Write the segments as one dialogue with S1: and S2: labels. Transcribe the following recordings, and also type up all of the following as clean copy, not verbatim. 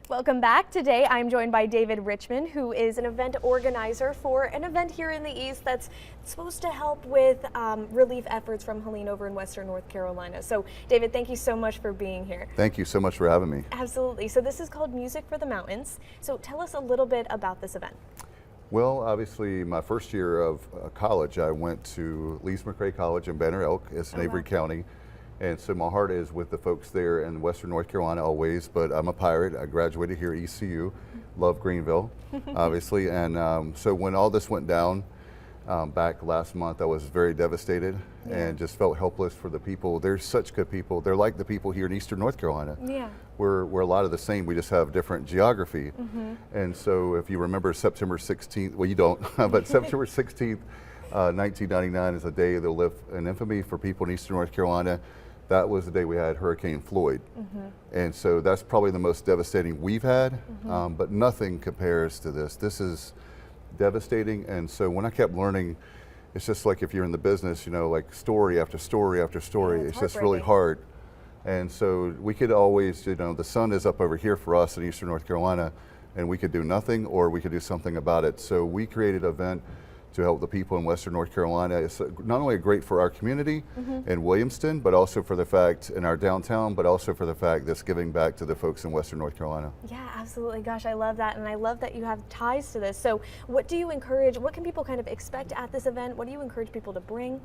S1: Welcome back. Today I'm joined by David Richmond, who is an event organizer for an event here in the East that's supposed to help with relief efforts from Helene over in Western North Carolina. So David, thank you so much for being here.
S2: Thank you so much for having me.
S1: Absolutely. So this is called Music for the Mountains. So tell us a little bit about this event.
S2: Well, obviously my first year of college, I went to Lees McRae College in Banner Elk. It's in Avery County. And so my heart is with the folks there in Western North Carolina always, but I'm a pirate. I graduated here at ECU, love Greenville, obviously. And so when all this went down back last month, I was very devastated and just felt helpless for the people. They're such good people. They're like the people here in Eastern North Carolina. Yeah. We're a lot of the same, we just have different geography. And so if you remember September 16th, well you don't, but September 16th, 1999 is a day that'll live in infamy for people in Eastern North Carolina. That was the day we had Hurricane Floyd. And so that's probably the most devastating we've had, but nothing compares to this. This is devastating. And so when I kept learning, it's just like if you're in the business, you know, like story after story after story, it's just really hard. And so we could always, you know, the sun is up over here for us in Eastern North Carolina, and we could do nothing or we could do something about it. So we created an event to help the people in Western North Carolina. It's not only great for our community in Williamston, but also for the fact in our downtown, but also for the fact that's giving back to the folks in Western North Carolina. Yeah,
S1: absolutely. Gosh, I love that. And I love that you have ties to this. So what do you encourage, what can people kind of expect at this event? What do you encourage people to bring?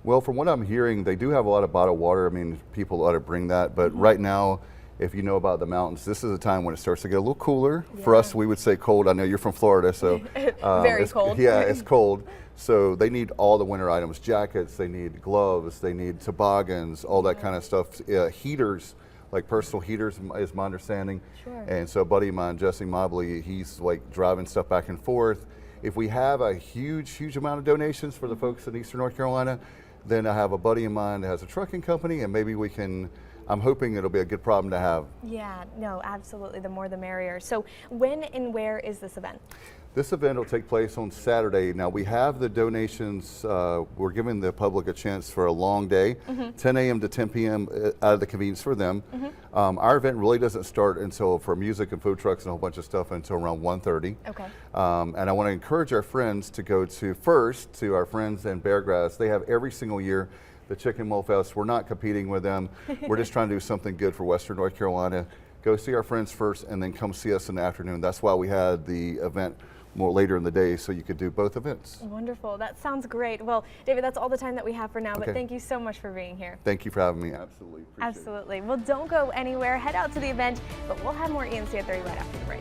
S2: Well, from what I'm hearing, they do have a lot of bottled water. I mean, people ought to bring that, but right now, if you know about the mountains, this is a time when it starts to get a little cooler. For us, we would say cold. I know you're from Florida, so
S1: very cold.
S2: Yeah, it's cold. So they need all the winter items, jackets, they need gloves, they need toboggans, all that kind of stuff. Heaters, like personal heaters is my understanding. And so a buddy of mine, Jesse Mobley, he's like driving stuff back and forth. If we have a huge amount of donations for the folks in Eastern North Carolina, then I have a buddy of mine that has a trucking company, and maybe we can, I'm hoping it'll be a good problem to have.
S1: Yeah, no, absolutely. The more the merrier. So when and where is this event?
S2: This event will take place on Saturday. Now we have the donations, we're giving the public a chance for a long day, 10 a.m. to 10 p.m. Out of the convenience for them. Our event really doesn't start until, for music and food trucks and a whole bunch of stuff, until around 1:30. Okay. And I want to encourage our friends to go to our friends in Beargrass. They have every single year the Chicken Mole Fest. We're not competing with them. We're just trying to do something good for Western North Carolina. Go see our friends first and then come see us in the afternoon. That's why we had the event more later in the day, so you could do both events.
S1: Wonderful. That sounds great. Well, David, that's all the time that we have for now, but thank you so much for being here.
S2: Thank you for having me. Absolutely.
S1: Absolutely. Well, don't go anywhere. Head out to the event, but we'll have more ENC at 30 right after the break.